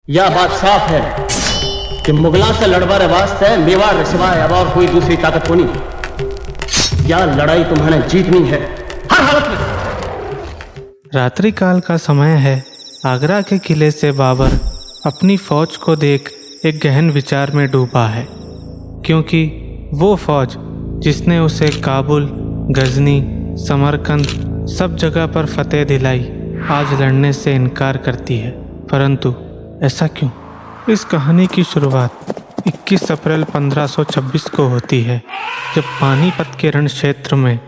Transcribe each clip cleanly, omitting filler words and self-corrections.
यह बात साफ है कि मुगलों से लड़वारे वास्ते मेवाड़ के सिवाय अब और कोई दूसरी ताकत होनी। यह लड़ाई तुम्हें जीतनी है हर हालत में। रात्रि काल का समय है। आगरा के किले से बाबर अपनी फौज को देख एक गहन विचार में डूबा है, क्योंकि वो फौज जिसने उसे काबुल, गजनी, समरकंद सब जगह पर फतेह दिलाई, आज लड़ने से इनकार करती है। परंतु ऐसा क्यों? इस कहानी की शुरुआत 21 अप्रैल 1526 को होती है, जब पानीपत के रण क्षेत्र में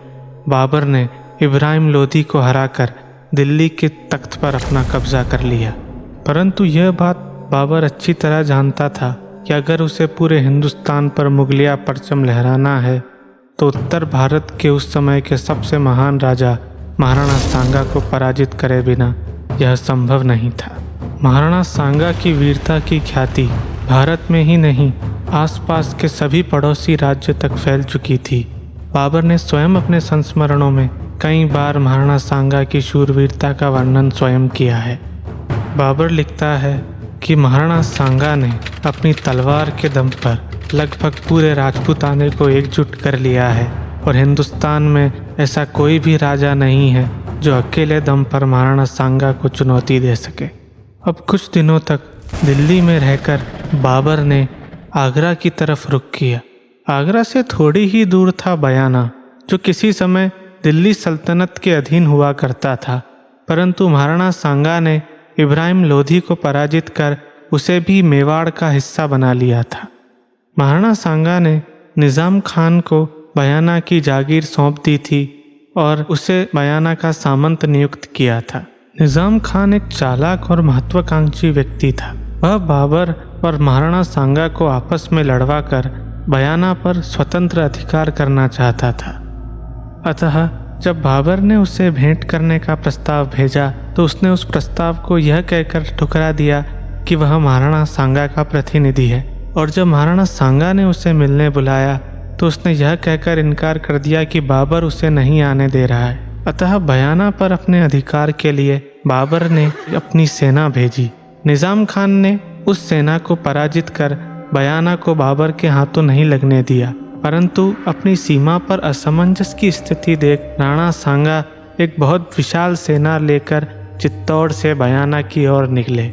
बाबर ने इब्राहिम लोदी को हराकर दिल्ली के तख्त पर अपना कब्जा कर लिया। परंतु यह बात बाबर अच्छी तरह जानता था कि अगर उसे पूरे हिंदुस्तान पर मुगलिया परचम लहराना है तो उत्तर भारत के उस समय के सबसे महान राजा महाराणा सांगा को पराजित करे बिना यह संभव नहीं था। महाराणा सांगा की वीरता की ख्याति भारत में ही नहीं, आसपास के सभी पड़ोसी राज्य तक फैल चुकी थी। बाबर ने स्वयं अपने संस्मरणों में कई बार महाराणा सांगा की शूरवीरता का वर्णन स्वयं किया है। बाबर लिखता है कि महाराणा सांगा ने अपनी तलवार के दम पर लगभग पूरे राजपूताने को एकजुट कर लिया है और हिंदुस्तान में ऐसा कोई भी राजा नहीं है जो अकेले दम पर महाराणा सांगा को चुनौती दे सके। अब कुछ दिनों तक दिल्ली में रहकर बाबर ने आगरा की तरफ रुख किया। आगरा से थोड़ी ही दूर था बयाना, जो किसी समय दिल्ली सल्तनत के अधीन हुआ करता था। परंतु महाराणा सांगा ने इब्राहिम लोधी को पराजित कर उसे भी मेवाड़ का हिस्सा बना लिया था। महाराणा सांगा ने निज़ाम खान को बयाना की जागीर सौंप दी थी और उसे बयाना का सामंत नियुक्त किया था। निज़ाम खान एक चालाक और महत्वाकांक्षी व्यक्ति था। वह बाबर और महाराणा सांगा को आपस में लड़वा कर बयाना पर स्वतंत्र अधिकार करना चाहता था। अतः जब बाबर ने उसे भेंट करने का प्रस्ताव भेजा तो उसने उस प्रस्ताव को यह कहकर ठुकरा दिया कि वह महाराणा सांगा का प्रतिनिधि है, और जब महाराणा सांगा ने उसे मिलने बुलाया तो उसने यह कहकर इनकार कर दिया कि बाबर उसे नहीं आने दे रहा है। अतः बयाना पर अपने अधिकार के लिए बाबर ने अपनी सेना भेजी। निज़ाम खान ने उस सेना को पराजित कर बयाना को बाबर के हाथों नहीं लगने दिया, परंतु अपनी सीमा पर असमंजस की स्थिति देख राणा सांगा एक बहुत विशाल सेना लेकर चित्तौड़ से बयाना की ओर निकले।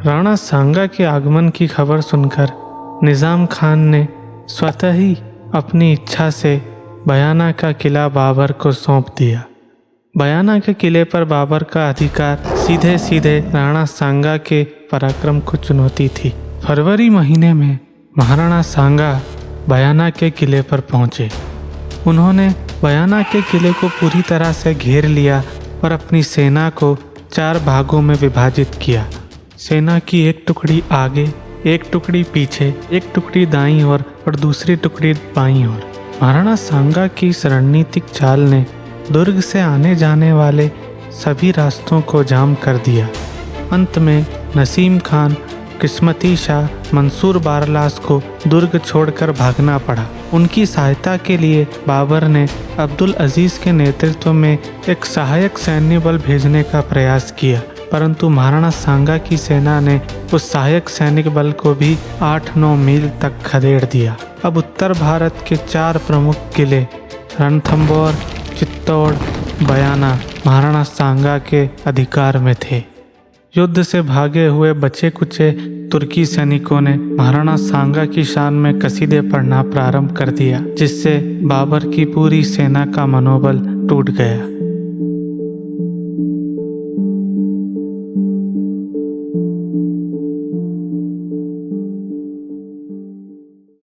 राणा सांगा के आगमन की खबर सुनकर निज़ाम खान ने स्वतः ही अपनी इच्छा से बयाना का किला बाबर को सौंप दिया। बयाना के किले पर बाबर का अधिकार सीधे सीधे राणा सांगा के पराक्रम को चुनौती थी। फरवरी महीने में महाराणा सांगा बयाना के किले पर पहुंचे। उन्होंने बयाना के किले को पूरी तरह से घेर लिया और अपनी सेना को 4 भागों में विभाजित किया। सेना की एक टुकड़ी आगे, एक टुकड़ी पीछे, एक टुकड़ी दाईं ओर और दूसरी टुकड़ी बाईं ओर। महाराणा सांगा की इस रणनीतिक चाल ने दुर्ग से आने जाने वाले सभी रास्तों को जाम कर दिया। अंत में नसीम खान, किस्मती शाह, मंसूर बारलास को दुर्ग छोड़कर भागना पड़ा। उनकी सहायता के लिए बाबर ने अब्दुल अजीज़ के नेतृत्व में एक सहायक सैन्य बल भेजने का प्रयास किया, परंतु महाराणा सांगा की सेना ने उस सहायक सैनिक बल को भी 8-9 मील तक खदेड़ दिया। अब उत्तर भारत के 4 प्रमुख किले रणथंबोर, चित्तौड़, बयाना महाराणा सांगा के अधिकार में थे। युद्ध से भागे हुए बचे कुचे तुर्की सैनिकों ने महाराणा सांगा की शान में कसीदे पढ़ना प्रारंभ कर दिया, जिससे बाबर की पूरी सेना का मनोबल टूट गया।